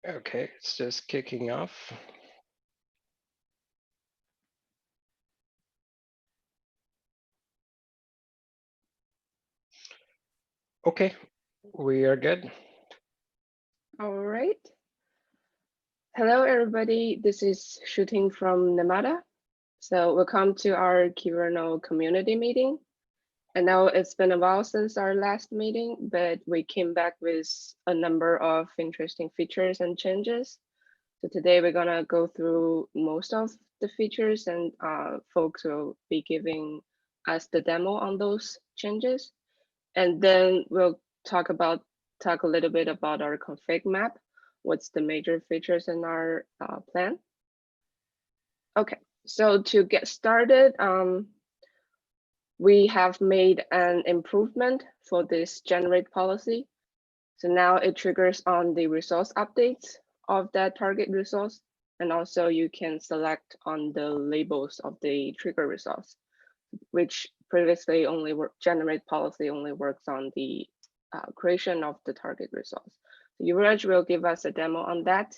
Okay, it's just kicking off. Okay, we are good. All right. Hello, everybody. This is Shooting from Nirmata. So welcome to our Kyverno community meeting. I know it's been a while since our last meeting, but we came back with a number of interesting features and changes. So today we're gonna go through most of the features and folks will be giving us the demo on those changes. And then we'll talk a little bit about our config map. What's the major features in our plan? Okay, so to get started, we have made an improvement for this generate policy. So now it triggers on the resource updates of that target resource. And also you can select on the labels of the trigger resource, which previously only generate policy only works on the creation of the target resource. So Yuvraj will give us a demo on that.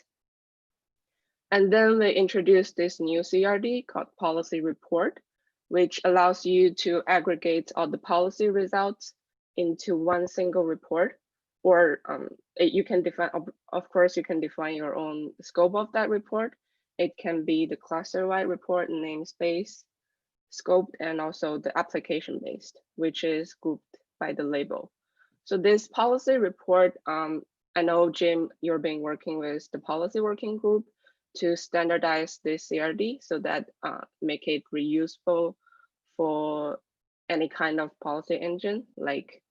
And then we introduce this new CRD called policy report, which allows you to aggregate all the policy results into one single report, or you can define, of course, you can define your own scope of that report. It can be the cluster-wide report, namespace, scoped, and also the application-based, which is grouped by the label. So this policy report, I know, Jim, you're been working with the policy working group to standardize this CRD so that make it reusable for any kind of policy engine like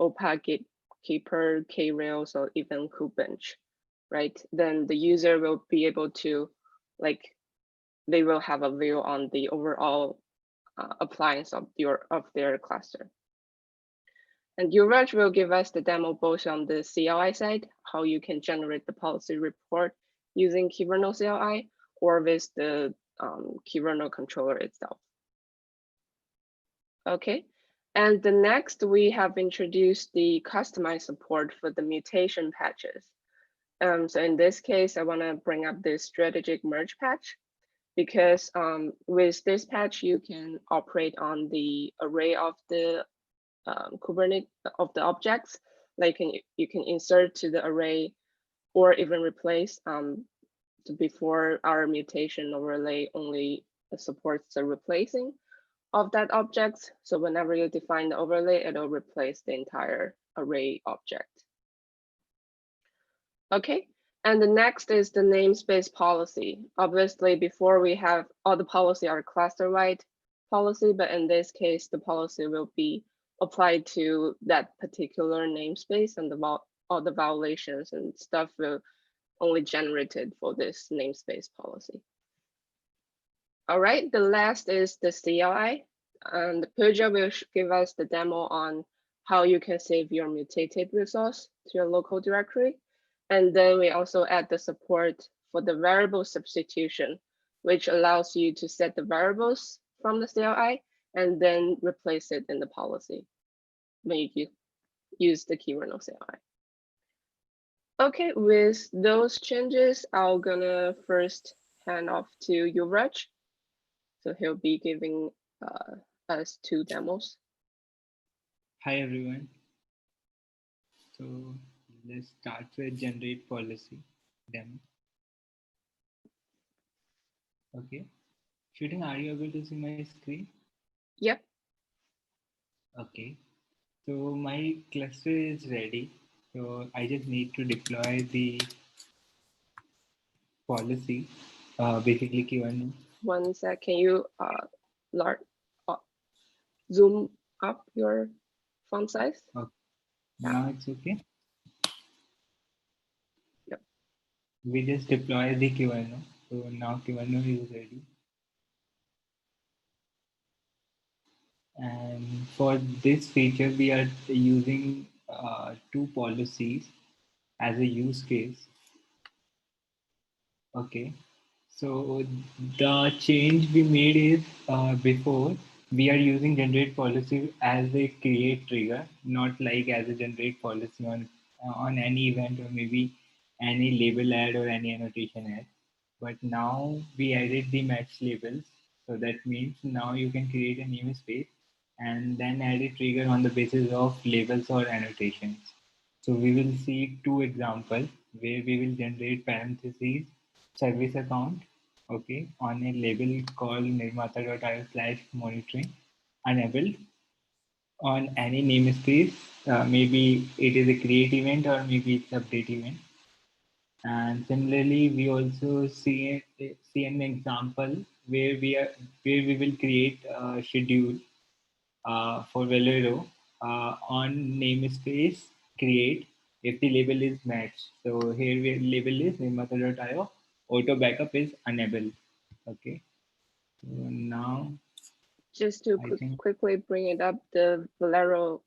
OPA, Gatekeeper, K-Rails, or even Kubench, right? Then the user will be able to, like, they will have a view on the overall appliance of their cluster. And Yuvraj will give us the demo both on the CLI side, how you can generate the policy report using Kyverno CLI or with the Kyverno controller itself. Okay, and the next we have introduced the customized support for the mutation patches. So in this case, I want to bring up this strategic merge patch because with this patch, you can operate on the array of the Kubernetes of the objects. Like you can insert to the array or even replace. Before our mutation overlay only supports the replacing of that object. So whenever you define the overlay, it'll replace the entire array object. Okay, and the next is the namespace policy. Obviously, before we have all the policy are cluster-wide policy, but in this case, the policy will be applied to that particular namespace, and all the violations and stuff will only generated for this namespace policy. All right, the last is the CLI. And Pooja will give us the demo on how you can save your mutated resource to your local directory. And then we also add the support for the variable substitution, which allows you to set the variables from the CLI and then replace it in the policy when you use the Kyverno CLI. Okay, with those changes, I'm gonna first hand off to Yuvraj. So he'll be giving us 2 demos. Hi everyone. So let's start with generate policy demo. Okay. Shooting, are you able to see my screen? Yep. Okay. So my cluster is ready. So I just need to deploy the policy, basically Kyverno. One sec, can you zoom up your font size? Okay. Now it's okay. Yep. We just deploy the Kyverno. So now Kyverno is ready. And for this feature, we are using 2 policies as a use case. Okay, so the change we made is before we are using generate policy as a create trigger, not like as a generate policy on any event or maybe any label add or any annotation add. But now we added the match labels. So that means now you can create a namespace and then add a trigger on the basis of labels or annotations. So we will see two examples where we will generate parentheses service account, okay, on a label called nirmata.io/monitoring enabled on any namespace. Maybe it is a create event or maybe it's update event. And similarly, we also see an example where we will create a schedule for Valero on namespace create if the label is matched. So here we label is nirmata.io, auto backup is enabled. Okay. So now Just to I think quickly bring it up, the Valero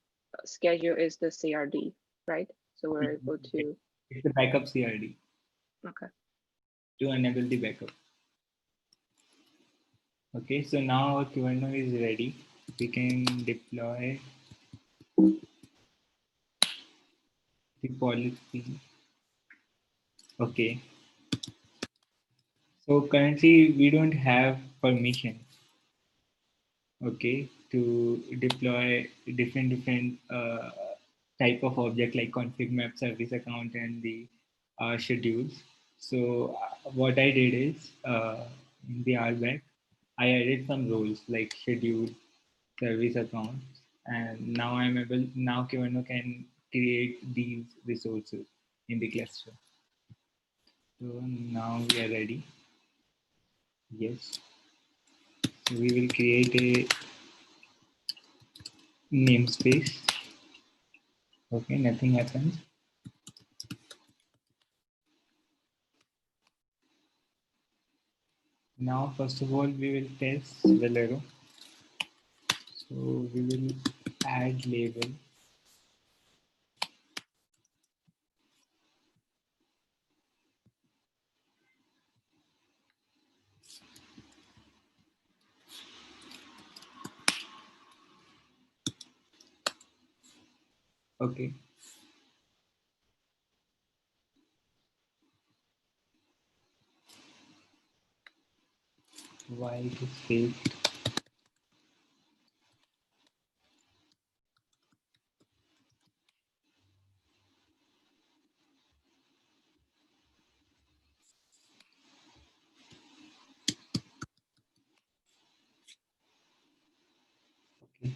schedule is the CRD, right? So we're able to, it's the backup CRD okay. to enable the backup. Okay, so now our Kyverno is ready. We can deploy the policy. Okay, so currently we don't have permission, okay, to deploy different type of object like config map, service account, and the schedules. So what I did is in the RBAC, I added some roles like schedule, service account, and now I'm able, now Kyverno can create these resources in the cluster. So now we are ready. Yes. So we will create a namespace. Okay, nothing happens. Now, first of all, we will test Valero. So we will add label. Okay. Why it is failed? Okay.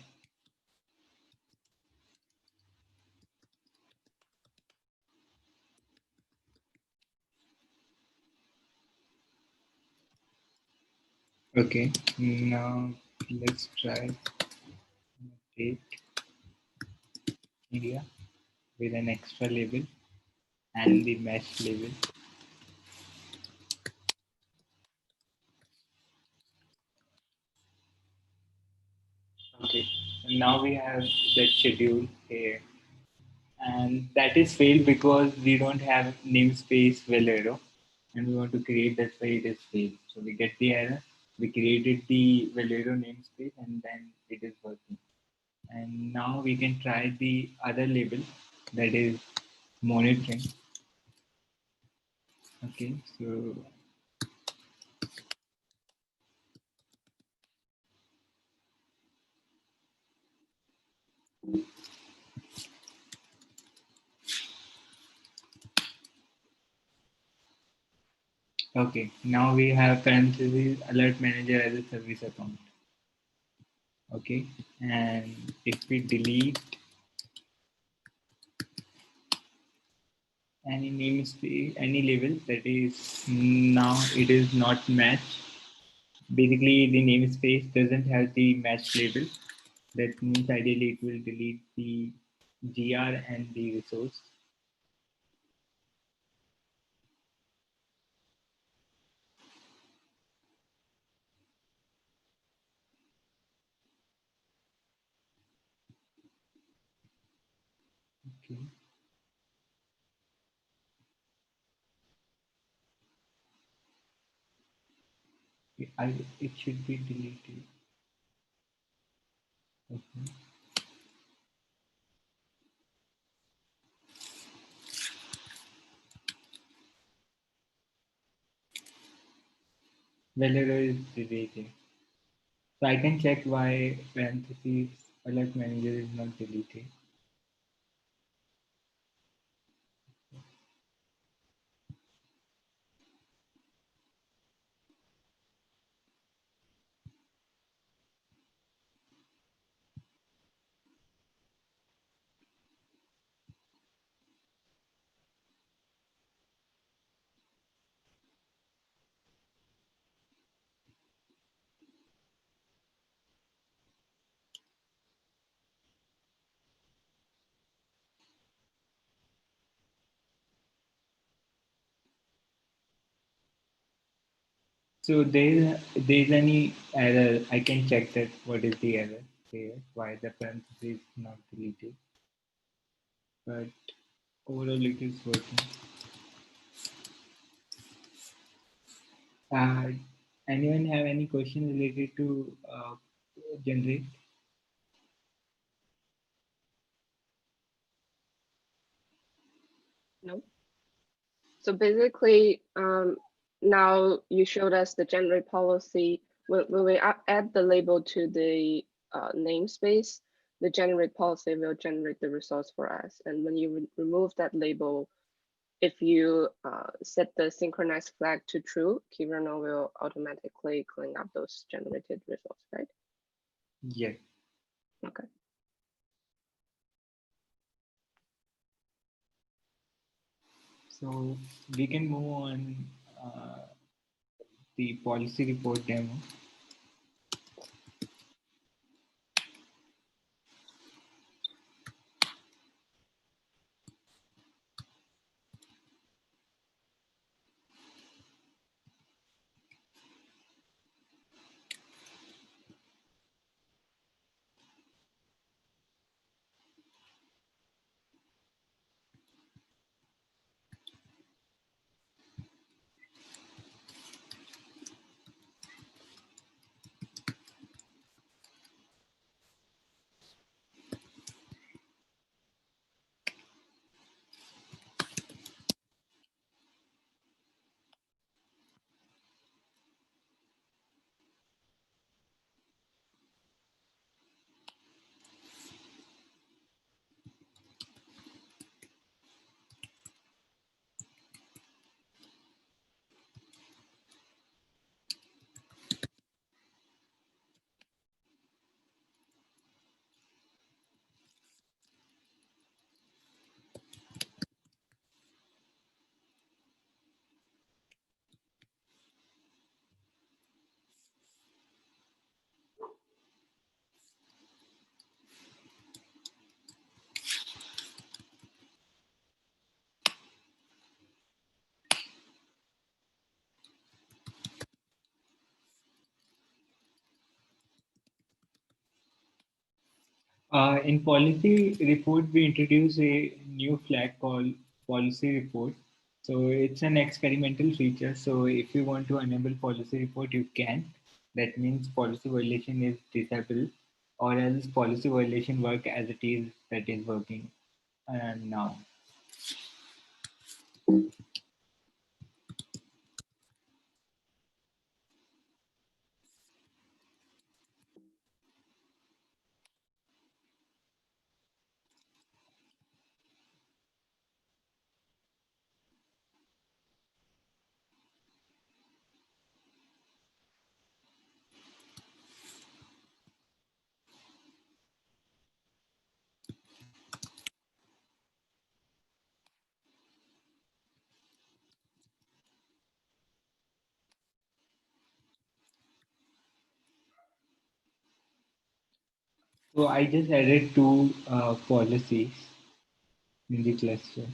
Okay. Now let's try take media with an extra label and the mesh label. Okay. And now we have that schedule here. And that is failed because we don't have namespace Valero and we want to create, that's why it is failed. So we get the error, we created the Valero namespace and then it is working. And now we can try the other label, that is monitoring. Okay, so okay, now we have parentheses alert manager as a service account. Okay, and if we delete any namespace, any label, that is now it is not matched. Basically, the namespace doesn't have the match label. That means ideally it will delete the gr and the resource. Okay. It should be deleted. Okay. Valero is deleted. So I can check why parentheses alert manager is not deleted. So there's any error. I can check that what is the error here, why the parentheses is not deleted. But overall it is working. Uh, Anyone have any question related to generate? No. So basically, now you showed us the generate policy. When we add the label to the namespace, the generate policy will generate the results for us. And when you remove that label, if you set the synchronized flag to true, Kyverno will automatically clean up those generated results, right? Yes. Okay. So we can move on the policy report demo. In policy report, we introduce a new flag called policy report. So it's an experimental feature. So if you want to enable policy report, you can. That means policy violation is disabled, or else policy violation work as it is that is working now. So I just added two policies in the cluster.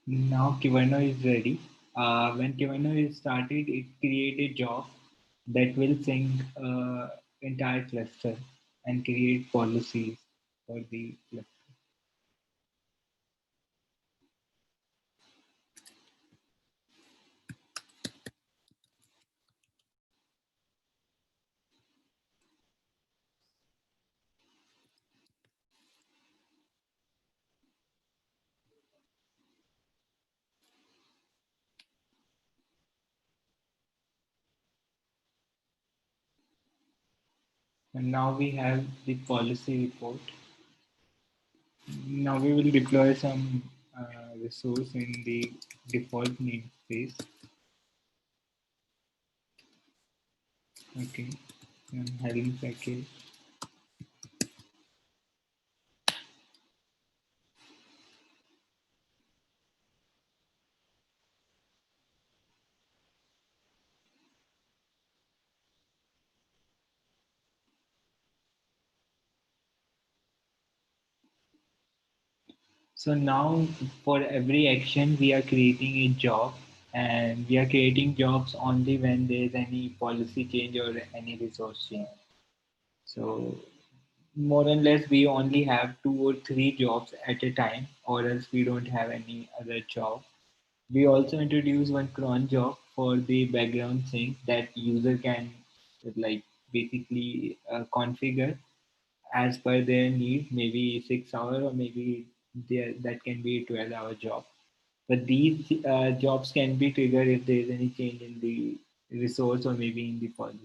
Now Kyverno is ready. When Kyverno is started, it creates a job that will sync entire cluster and create policies for the cluster. And now we have the policy report. Now we will deploy some resource in the default namespace. Okay, I'm having package. So now for every action, we are creating a job, and we are creating jobs only when there is any policy change or any resource change. So more or less, we only have 2 or 3 jobs at a time, or else we don't have any other job. We also introduce one cron job for the background sync that user can like basically configure as per their need, maybe 6 hour or maybe that can be a 12-hour job. But these jobs can be triggered if there is any change in the resource or maybe in the policy.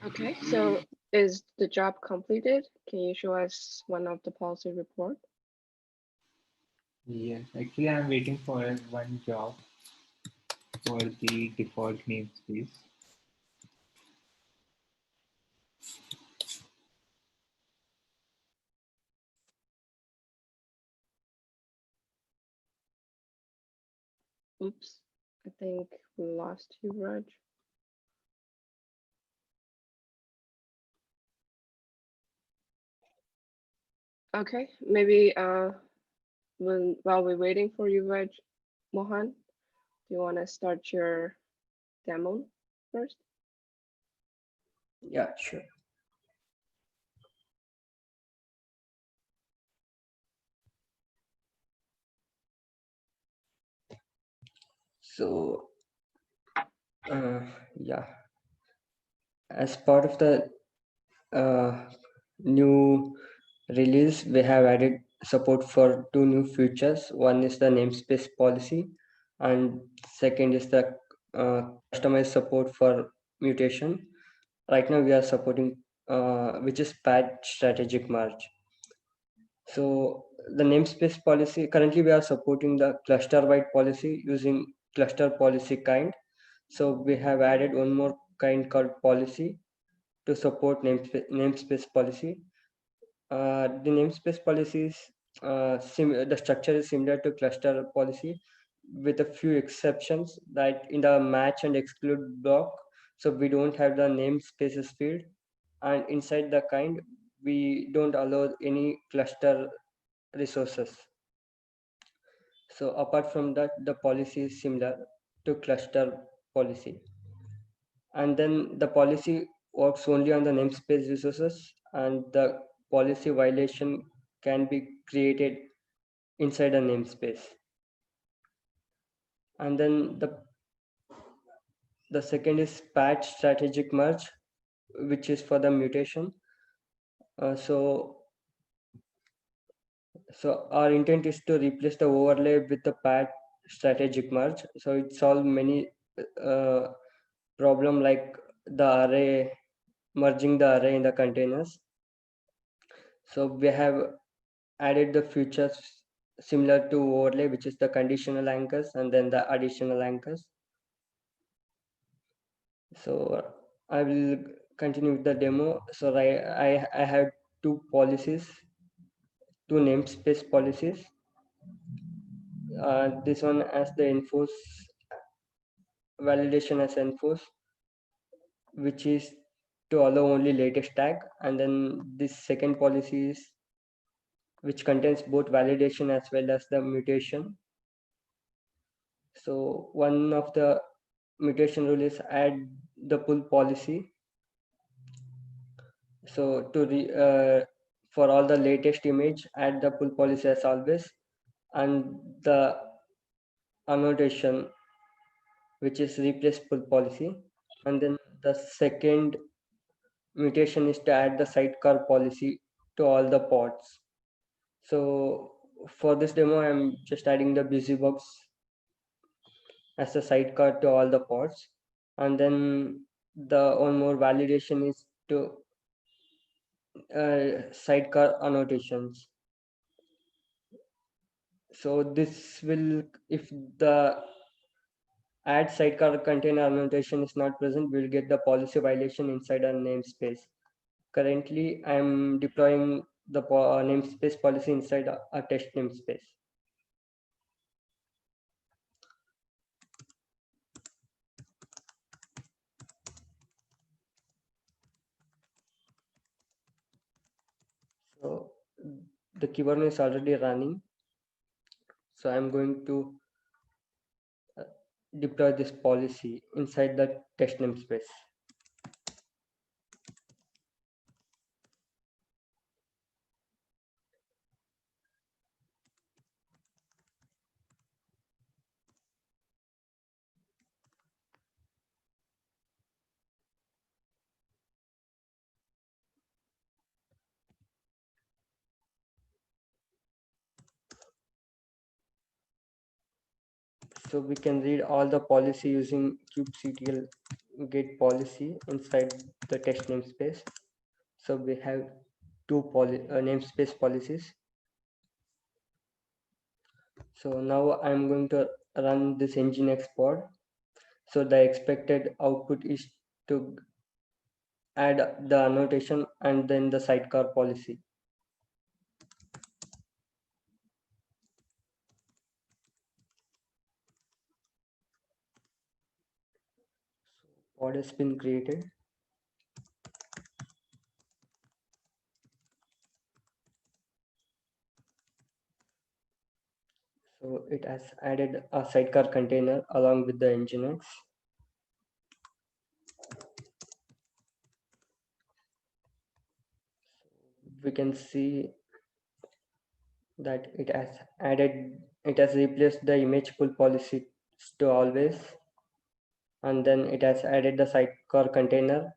Okay, so is the job completed? Can you show us one of the policy report? Yes, actually I'm waiting for one job for the default namespace. Oops, I think we lost you, Raj. Okay, maybe while we're waiting for you, Raj, Mohan, do you want to start your demo first? Yeah, sure. So, yeah, as part of the new release, we have added support for two new features. One is the namespace policy, and second is the customized support for mutation. Right now, we are supporting which is patch strategic merge. So the namespace policy, currently we are supporting the cluster-wide policy using cluster policy kind. So we have added one more kind called policy to support namespace policy. The namespace policy is the structure is similar to cluster policy with a few exceptions, that in the match and exclude block, so we don't have the namespaces field, and inside the kind we don't allow any cluster resources. So apart from that, the policy is similar to cluster policy. And then the policy works only on the namespace resources, and the policy violation can be created inside a namespace. And then the second is patch strategic merge, which is for the mutation. So our intent is to replace the overlay with the patch strategic merge. So it solves many problem like the array, merging the array in the containers. So we have added the features similar to overlay, which is the conditional anchors and then the additional anchors. So I will continue with the demo. So I have two policies, two namespace policies. This one as the enforce validation as enforce, which is to allow only latest tag, and then this second policy is which contains both validation as well as the mutation. So one of the mutation rule is add the pull policy. So for all the latest image, add the pull policy as always, and the annotation which is replace pull policy. And then the second mutation is to add the sidecar policy to all the pods. So for this demo, I'm just adding the busybox as a sidecar to all the pods. And then the one more validation is to sidecar annotations. So this will, if the add sidecar container annotation is not present, we'll get the policy violation inside our namespace. Currently, I'm deploying the namespace policy inside a test namespace. So the Kyverno is already running. So I'm going to deploy this policy inside the test namespace. So we can read all the policy using kubectl get policy inside the test namespace. So we have two namespace policies. So now I'm going to run this nginx pod. So the expected output is to add the annotation and then the sidecar policy. Pod has been created. So it has added a sidecar container along with the nginx. We can see that it has replaced the image pull policy to always, and then it has added the sidecar container,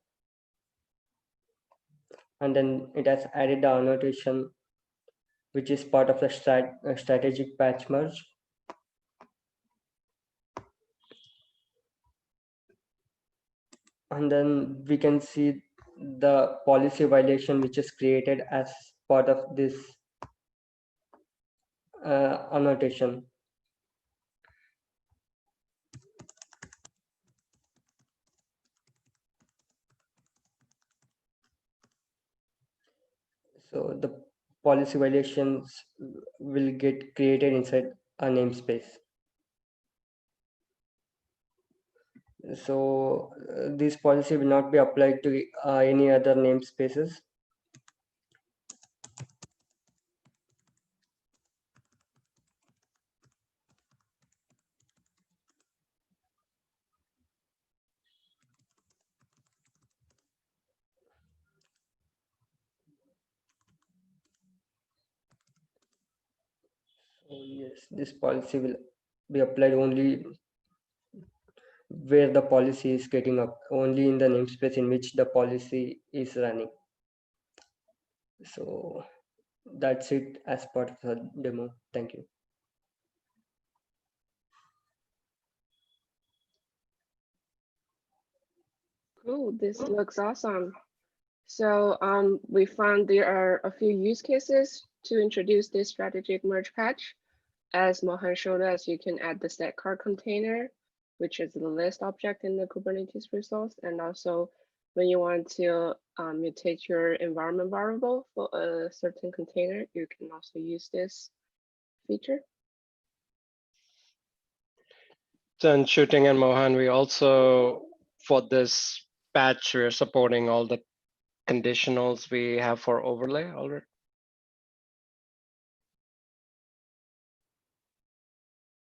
and then it has added the annotation which is part of the strategic patch merge. And then we can see the policy violation which is created as part of this annotation. So the policy violations will get created inside a namespace. So this policy will not be applied to any other namespaces. So yes, this policy will be applied only where the policy is getting up, only in the namespace in which the policy is running. So that's it as part of the demo. Thank you. Cool, this looks awesome. So we found there are a few use cases to introduce this strategic merge patch. As Mohan showed us, you can add the sidecar container, which is the list object in the Kubernetes resource. And also when you want to mutate your environment variable for a certain container, you can also use this feature. Then Shooting and Mohan, we also, for this patch, we're supporting all the conditionals we have for overlay already.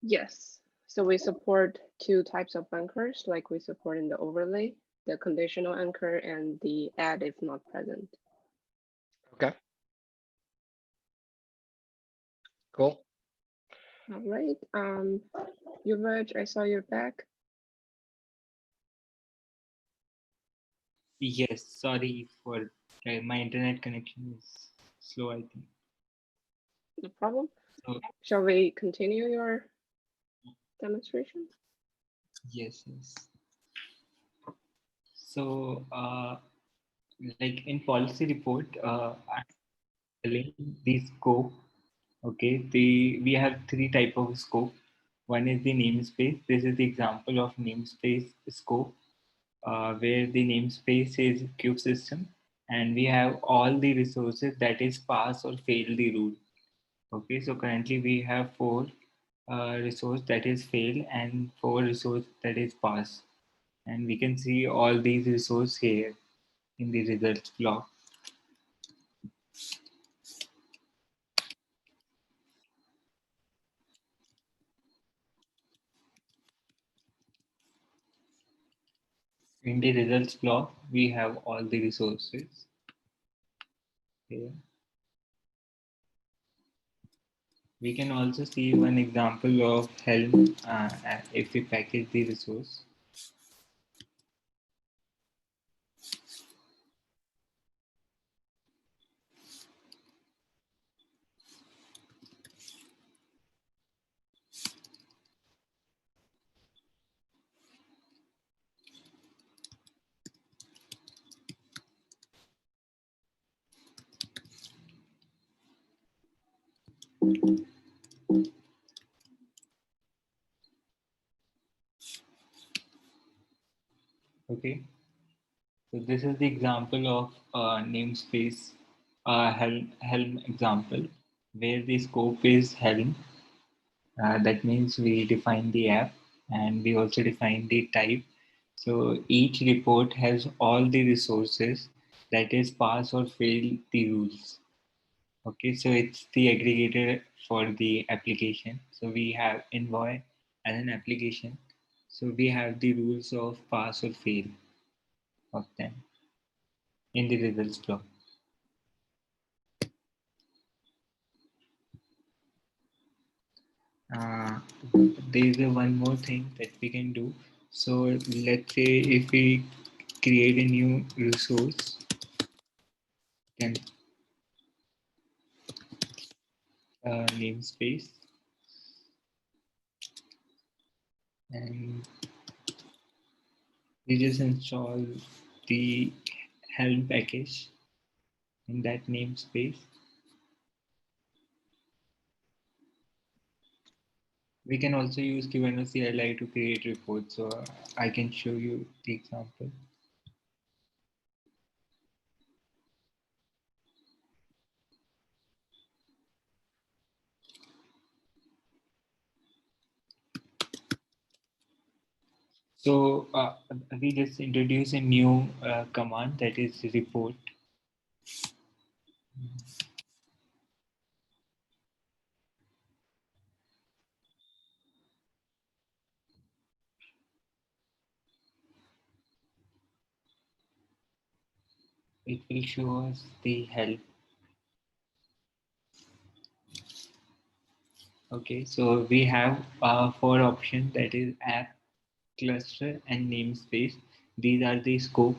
Yes. So we support two types of anchors, like we support in the overlay, the conditional anchor and the add if not present. Okay. Cool. All right. Yuvraj, I saw your back. Yes, sorry for my internet connection is slow, I think. No problem. So, Shall we continue your demonstration? yes. So, like in policy report, I'm telling the scope. Okay, we have three type of scope. One is the namespace. This is the example of namespace scope, where the namespace is cube system, and we have all the resources that is pass or fail the rule. Okay, so currently we have four resource that is fail and four resource that is pass, and we can see all these resources here in the results block. In the results block, we have all the resources here. We can also see one example of Helm if we package the resource. Okay, so this is the example of namespace Helm example where the scope is Helm. That means we define the app and we also define the type. So each report has all the resources that is pass or fail the rules. Okay, so it's the aggregator for the application. So we have Envoy as an application. So we have the rules of pass or fail of them in the results block. Uh, there's a one more thing that we can do. So let's say if we create a new resource, then namespace, and we just install the Helm package in that namespace. We can also use Kyverno CLI to create reports. So I can show you the example. So we just introduce a new command that is report. It will show us the help. Okay, so we have four options, that is app, cluster, and namespace. These are the scope.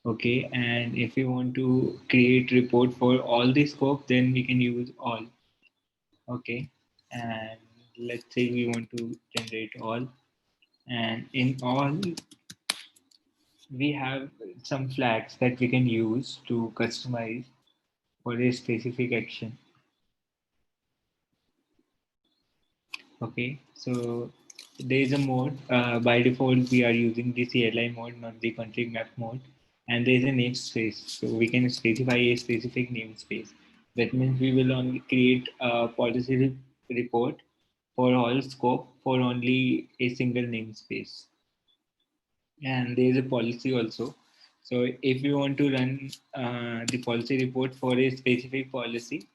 Okay, and if you want to create report for all the scope, then we can use all. Okay, and let's say we want to generate all, and in all we have some flags that we can use to customize for a specific action. Okay, so there is a mode. By default, we are using the CLI mode, not the config map mode. And there is a namespace. So we can specify a specific namespace. That means we will only create a policy report for all scope for only a single namespace. and there is a policy also. So if we want to run the policy report for a specific policy,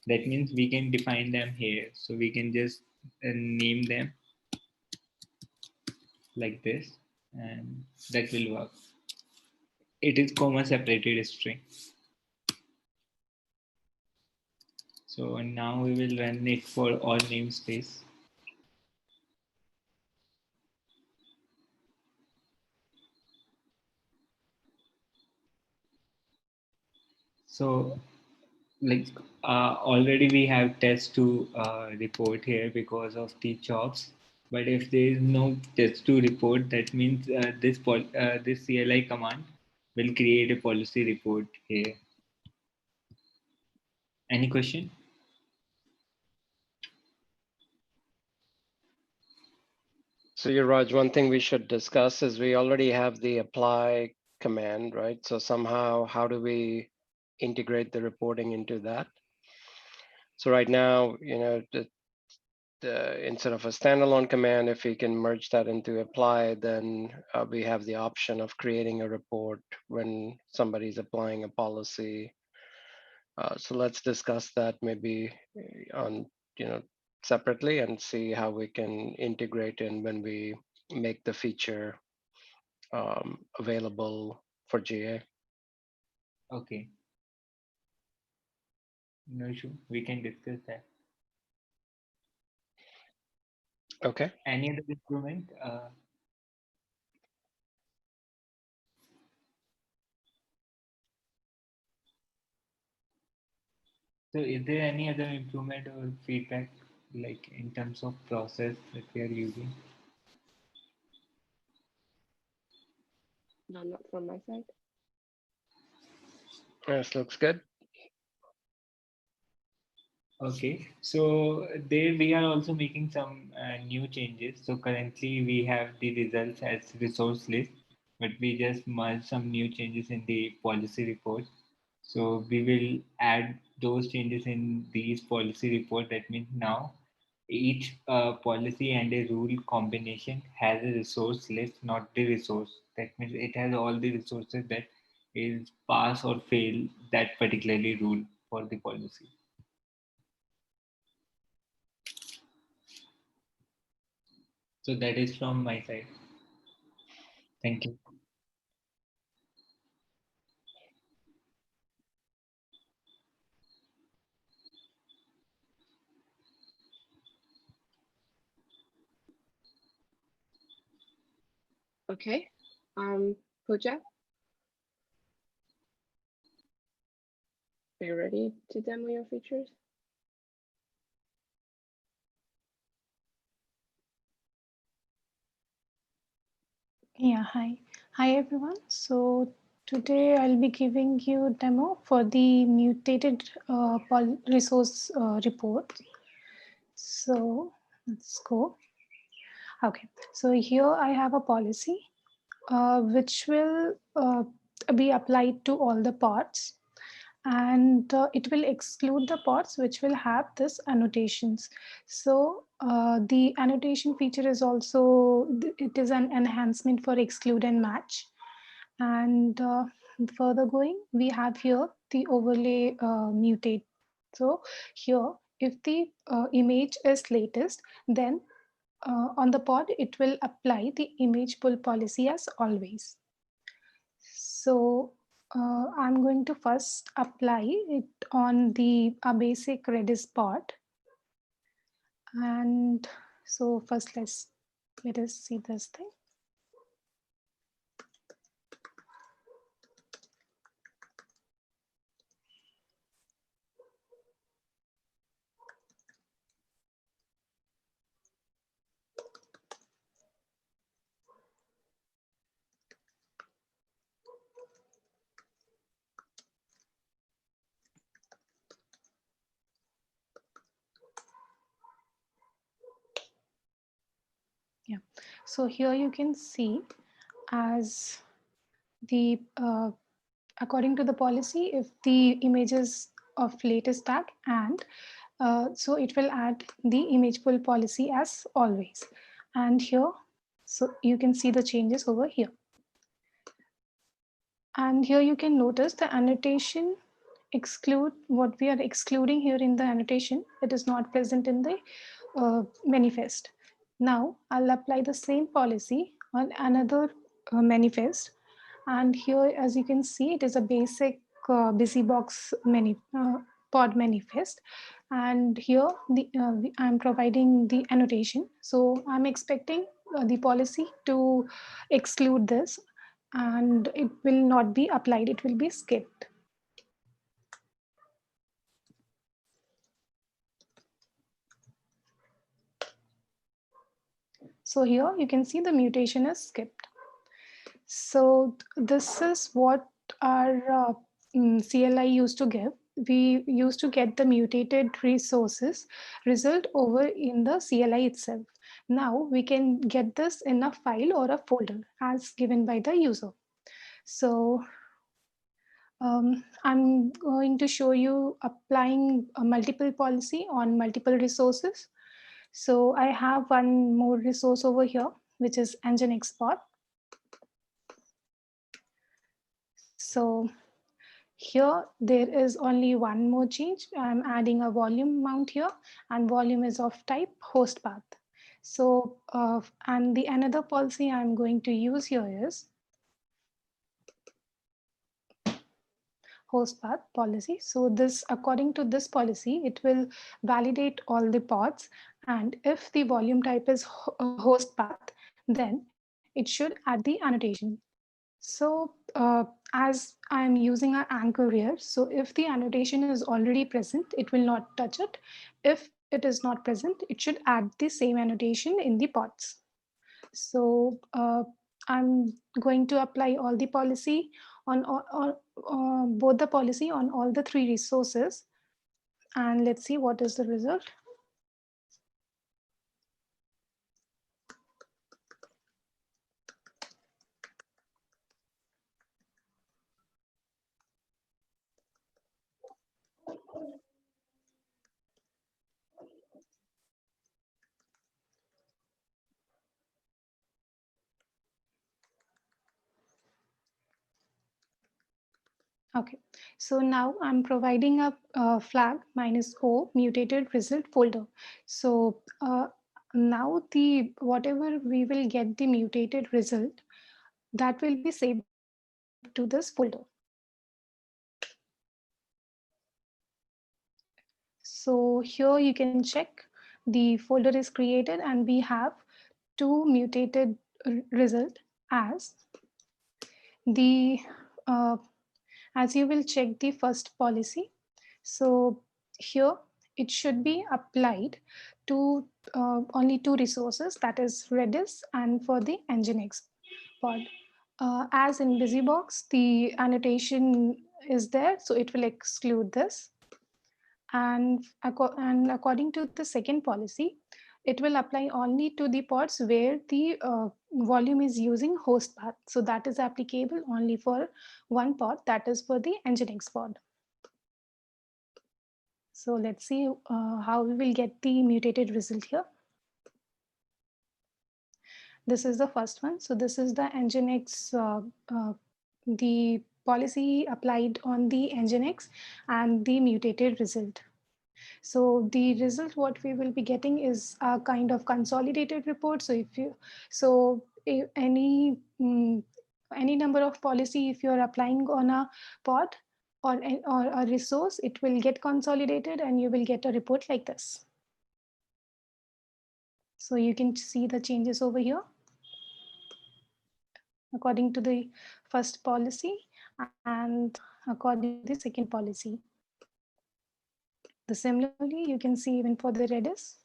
that means we can define them here. So we can just name them like this, and that will work. It is comma separated string. So now we will run it for all namespace. So like already we have test to report here because of the jobs. But if there is no test to report, that means this CLI command will create a policy report here. Any question? So Raj, one thing we should discuss is we already have the apply command, right? So somehow, how do we integrate the reporting into that? So right now, instead of a standalone command, if we can merge that into apply, then we have the option of creating a report when somebody's applying a policy. So let's discuss that maybe on, separately and see how we can integrate in when we make the feature available for GA. Okay, no issue. We can discuss that. Okay. Any other improvement? So is there any other improvement or feedback like in terms of process that we are using? No, not from my side. This looks good. Okay, so there we are also making some new changes. So currently we have the results as resource list, but we just merged some new changes in the policy report. So we will add those changes in these policy report. That means now each policy and a rule combination has a resource list, not the resource. That means it has all the resources that is pass or fail that particularly rule for the policy. So that is from my side. Thank you. Okay. Pooja, are you ready to demo your features? Yeah, hi. Hi, everyone. So today I'll be giving you a demo for the mutated resource report. So let's go. Okay, so here I have a policy which will be applied to all the pods, and it will exclude the pods which will have this annotations. So the annotation feature is also, it is an enhancement for exclude and match. And further going, we have here the overlay mutate. So here, if the image is latest, then on the pod, it will apply the image pull policy as always. So I'm going to first apply it on the basic Redis pod. And so first let us see this thing. Yeah, so here you can see as the according to the policy, if the image is of latest tag, and so it will add the image pull policy as always. And here, so you can see the changes over here. And here you can notice the annotation exclude what we are excluding here in the annotation. It is not present in the manifest. Now I'll apply the same policy on another manifest. And here, as you can see, it is a basic busybox pod manifest. And here I'm providing the annotation. So I'm expecting the policy to exclude this, and it will not be applied, it will be skipped. So here you can see the mutation is skipped. So this is what our CLI used to give. We used to get the mutated resources result over in the CLI itself. Now we can get this in a file or a folder as given by the user. So I'm going to show you applying a multiple policy on multiple resources. So I have one more resource over here, which is engine export. So here there is only one more change. I'm adding a volume mount here, and volume is of type host path. So and the another policy I'm going to use here is host path policy. So this, according to this policy, it will validate all the pods, and if the volume type is host path, then it should add the annotation. So as I'm using an anchor here, so if the annotation is already present, it will not touch it. If it is not present, it should add the same annotation in the pods. So I'm going to apply all the policy on both the policy on all the three resources. And let's see what is the result. Okay, so now I'm providing a flag -o mutated result folder. So now the whatever we will get the mutated result, that will be saved to this folder. So here you can check the folder is created, and we have two mutated result as the as you will check the first policy. So here it should be applied to only two resources, that is Redis and for the Nginx pod. As in BusyBox, the annotation is there, so it will exclude this. And according to the second policy, it will apply only to the pods where the volume is using host path. So that is applicable only for one pod, that is for the Nginx pod. So let's see how we will get the mutated result here. This is the first one. So this is the Nginx, the policy applied on the Nginx and the mutated result. So the result what we will be getting is a kind of consolidated report. So if any number of policy, if you're applying on a pod or a resource, it will get consolidated and you will get a report like this. So you can see the changes over here according to the first policy and according to the second policy. Similarly, you can see even for the Redis.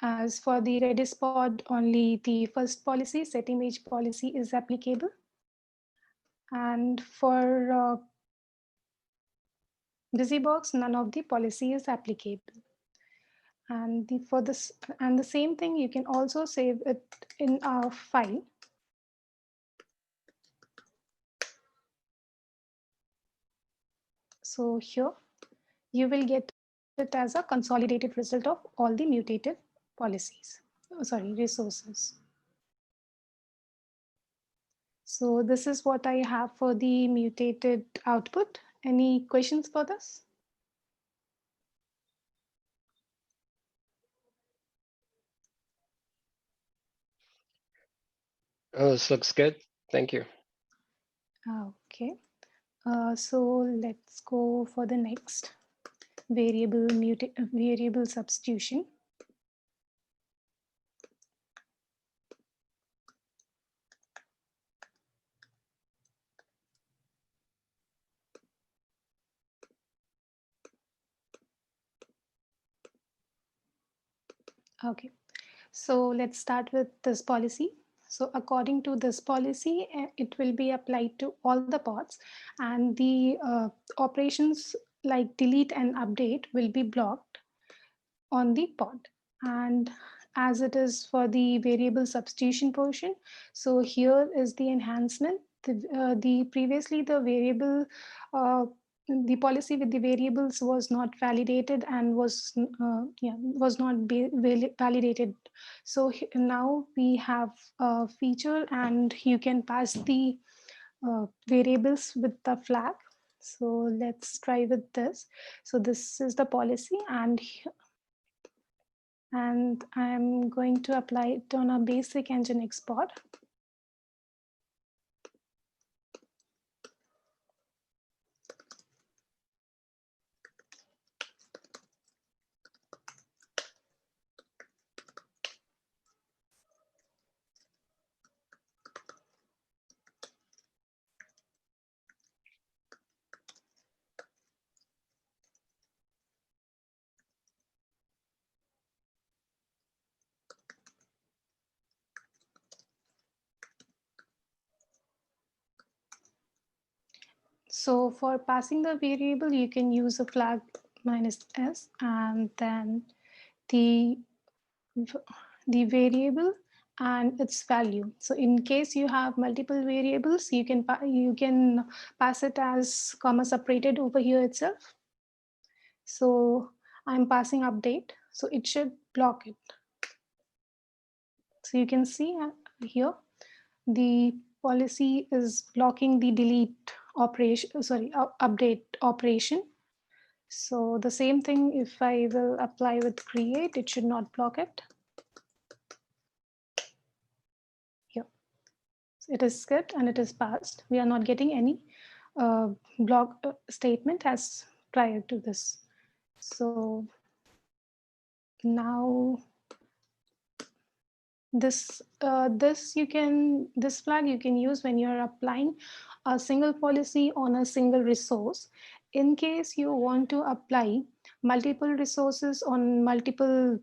As for the Redis pod, only the first policy, set image policy, is applicable. And for BusyBox, none of the policy is applicable. And the same thing, you can also save it in a file. So here you will get it as a consolidated result of all the mutated policies, resources. So this is what I have for the mutated output. Any questions for this? Oh, this looks good. Thank you. Okay. So let's go for the next variable substitution. Okay, so let's start with this policy. So according to this policy, it will be applied to all the pods, and the operations like delete and update will be blocked on the pod. And as it is for the variable substitution portion, so here is the enhancement. The previously the variable the policy with the variables was not validated and was not validated. So now we have a feature, and you can pass the variables with the flag. So let's try with this. So this is the policy, and I'm going to apply it on a basic engine export. So for passing the variable, you can use a flag -s, and then the variable and its value. So in case you have multiple variables, you can pass it as comma separated over here itself. So I'm passing update, so it should block it. So you can see here the policy is blocking the delete operation, sorry, update operation. So the same thing, if I will apply with create, it should not block it. Here, so it is skipped and it is passed. We are not getting any block statement as prior to this. So now this flag you can use when you're applying a single policy on a single resource. In case you want to apply multiple resources on multiple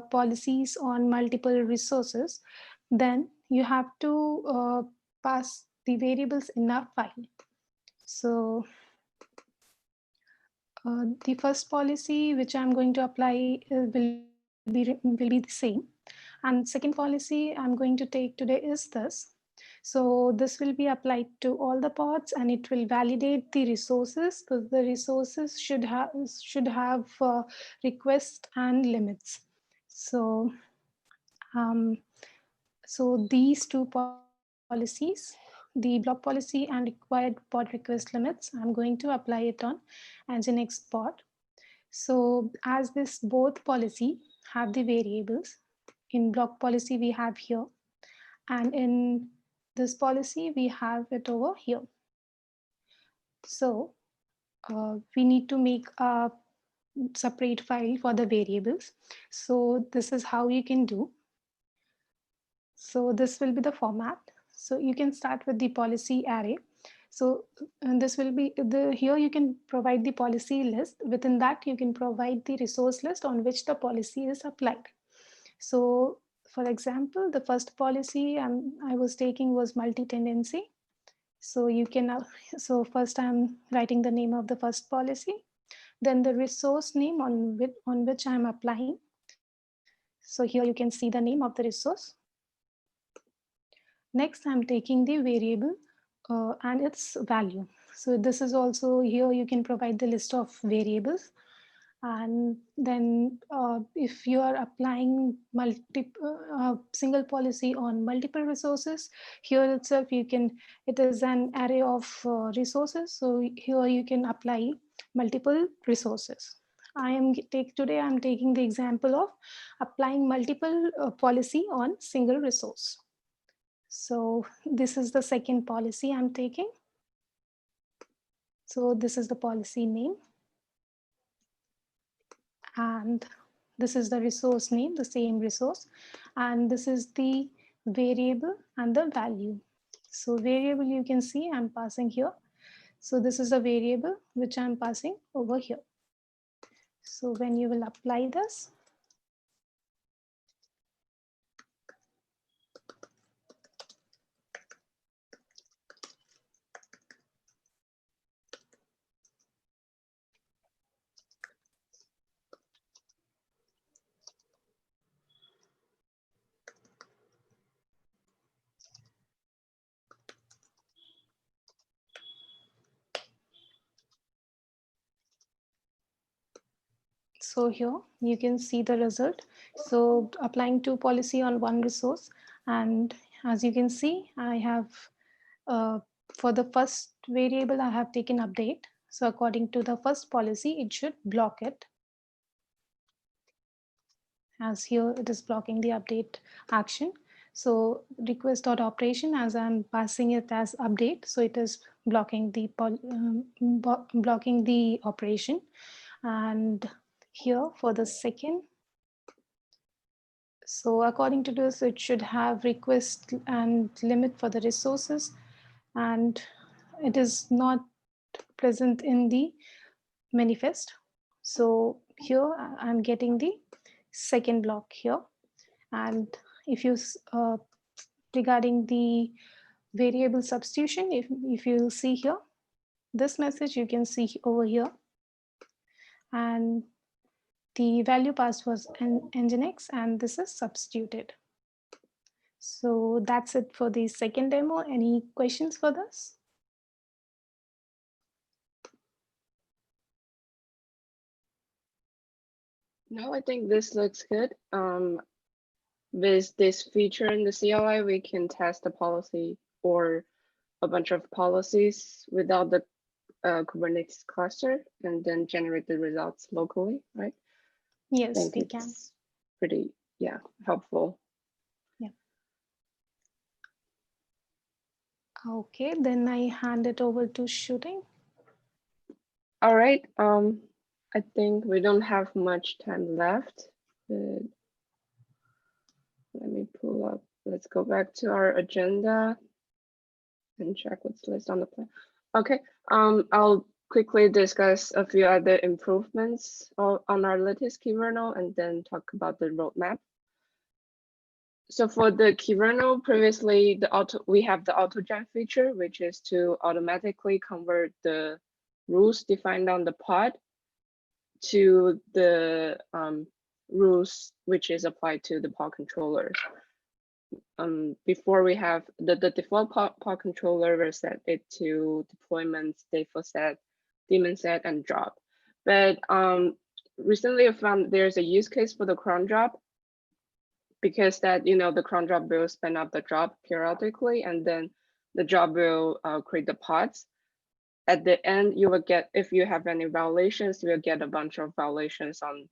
policies on multiple resources, then you have to pass the variables in a file. So the first policy which I'm going to apply will be the same. And second policy I'm going to take today is this. So this will be applied to all the pods, and it will validate the resources, because the resources should have request and limits. So so these two policies, the block policy and required pod request limits, I'm going to apply it on Nginx pod. So as this both policy have the variables, in block policy we have here, and in this policy we have it over here. So we need to make a separate file for the variables. So this is how you can do. So this will be the format. So you can start with the policy array. So this will be here you can provide the policy list. Within that you can provide the resource list on which the policy is applied. So for example, the first policy I was taking was multi-tenancy. So you can, so first I'm writing the name of the first policy, then the resource name on which I'm applying. So here you can see the name of the resource. Next, I'm taking the variable and its value. So this is also here you can provide the list of variables. And then if you are applying single policy on multiple resources, here itself it is an array of resources. So here you can apply multiple resources. Today I'm taking the example of applying multiple policy on single resource. So this is the second policy I'm taking. So this is the policy name. And this is the resource name, the same resource. And this is the variable and the value. So variable, you can see I'm passing here. So this is a variable which I'm passing over here. So when you will apply this, so here you can see the result. So applying two policy on one resource. And as you can see, I have, for the first variable, I have taken update. So according to the first policy, it should block it. As here it is blocking the update action. So request.operation, as I'm passing it as update, so it is blocking the operation. And here for the second, so according to this, it should have request and limit for the resources, and it is not present in the manifest. So here I'm getting the second block here. And if you regarding the variable substitution, if you see here, this message you can see over here, and the value passed was nginx, and this is substituted. So that's it for the second demo. Any questions for this? No, I think this looks good. With this feature in the CLI, we can test a policy or a bunch of policies without the Kubernetes cluster and then generate the results locally, right? Yes, I think we can. it's pretty, helpful. Yeah. Okay, then I hand it over to shooting. All right. I think we don't have much time left. But let me pull up. Let's go back to our agenda and check what's listed on the plan. Okay. I'll quickly discuss a few other improvements on our latest Kyverno and then talk about the roadmap. So for the Kyverno, previously we have the auto-gen feature, which is to automatically convert the rules defined on the pod to the rules which is applied to the pod controllers. Before we have the default pod controller, we set it to deployments, default set, daemon set, and drop. But recently I found there's a use case for the cron drop, because that, the cron job will spin up the job periodically, and then the job will create the pods. At the end, you will get, if you have any violations, you will get a bunch of violations on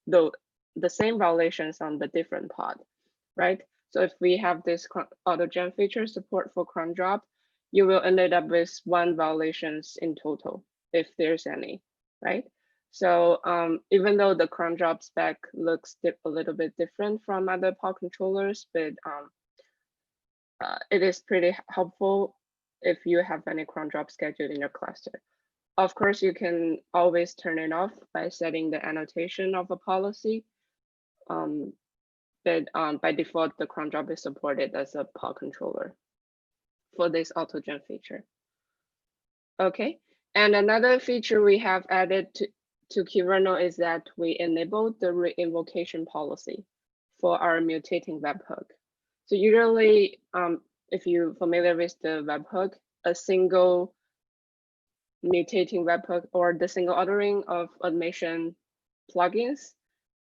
the same violations on the different pod, right? So if we have this auto-gen feature support for cron drop, you will end up with 1 violations in total, if there's any, right? So even though the cron drop spec looks a little bit different from other pod controllers, but it is pretty helpful if you have any cron drop scheduled in your cluster. Of course, you can always turn it off by setting the annotation of a policy. But by default, the cron drop is supported as a pod controller for this auto-gen feature. Okay, and another feature we have added to Kyverno is that we enabled the reinvocation policy for our mutating webhook. So usually, if you're familiar with the webhook, a single mutating webhook or the single ordering of admission plugins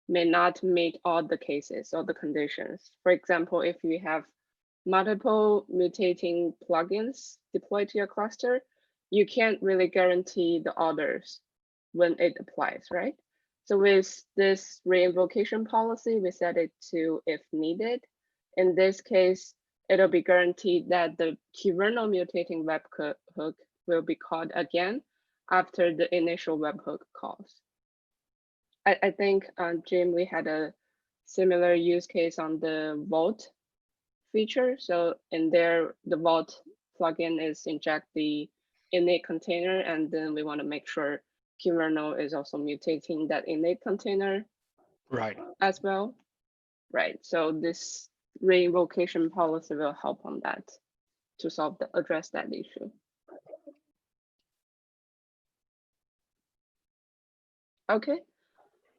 may not meet all the cases or the conditions. For example, if you have multiple mutating plugins deployed to your cluster, you can't really guarantee the orders when it applies, right? So with this reinvocation policy, we set it to if needed. In this case, it'll be guaranteed that the Kyverno mutating webhook will be called again after the initial webhook calls. I think, Jim, we had a similar use case on the Vault feature. So in there, the Vault plugin is inject the init container, and then we want to make sure Kyverno is also mutating that init container Right. as well. Right. So this reinvocation policy will help on that to address that issue. Okay.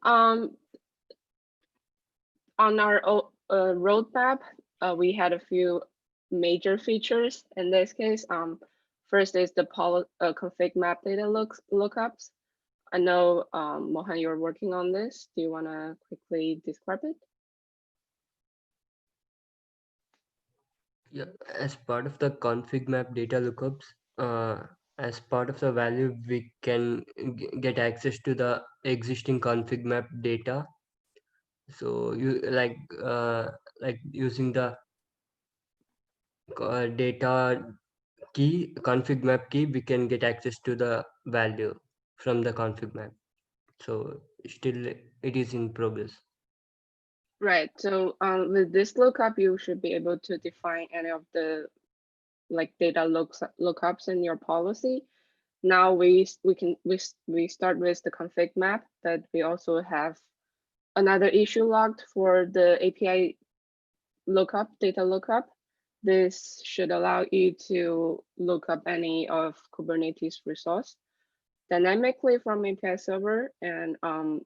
On our roadmap, we had a few major features in this case. First is the config map data lookups. I know, Mohan, you're working on this. Do you want to quickly describe it? Yeah, as part of the config map data lookups, as part of the value, we can get access to the existing config map data. So you like using the data key, config map key, we can get access to the value from the config map. So still it is in progress. Right. So with this lookup, you should be able to define any of the data lookups in your policy. Now we start with the config map, but we also have another issue logged for the API lookup, data lookup. This should allow you to look up any of Kubernetes resource dynamically from API server, and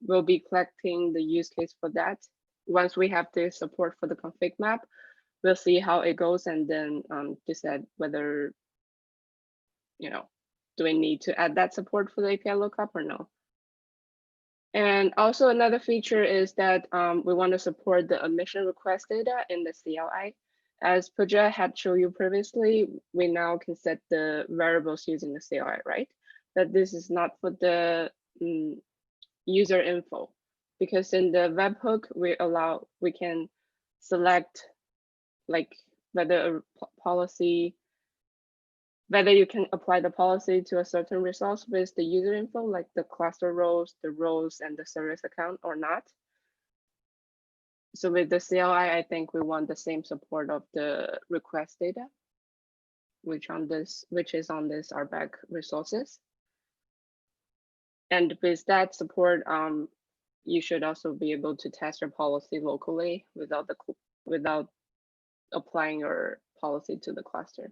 we'll be collecting the use case for that. Once we have the support for the config map, we'll see how it goes and then decide whether, do we need to add that support for the API lookup or no. And also another feature is that we want to support the admission request data in the CLI. As Pooja had shown you previously, we now can set the variables using the CLI, right? But this is not for the user info, because in the webhook, we can select whether you can apply the policy to a certain resource with the user info, like the cluster roles, the roles, and the service account or not. So with the CLI, I think we want the same support of the request data, which is on this RBAC resources. And with that support, you should also be able to test your policy locally without applying your policy to the cluster.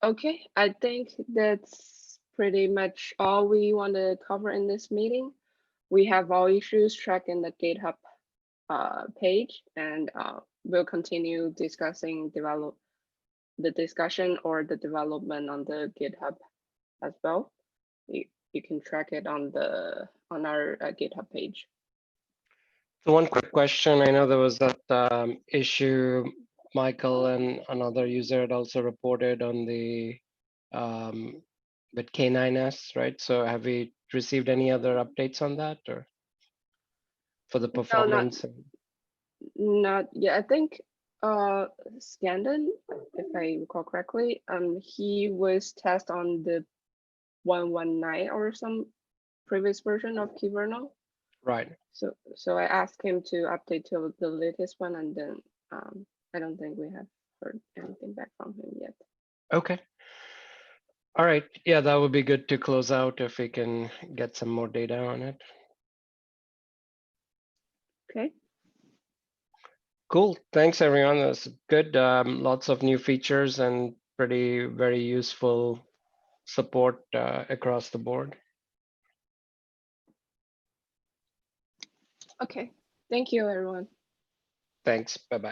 Okay, I think that's pretty much all we want to cover in this meeting. We have all issues tracked in the GitHub page, and we'll continue discussing the discussion or the development on the GitHub as well. You can track it on our GitHub page. So one quick question. I know there was that issue Michael and another user had also reported on the with K9S, right? So have we received any other updates on that or for the performance? Not yet. I think Scandon, if I recall correctly, he was tested on the 119 or some previous version of Kyverno. Right. So I asked him to update to the latest one, and then I don't think we have heard anything back from him yet. Okay. All right. Yeah, that would be good to close out if we can get some more data on it. Okay. Cool. Thanks, everyone. That's good. Lots of new features and very useful support across the board. Okay. Thank you, everyone. Thanks. Bye-bye.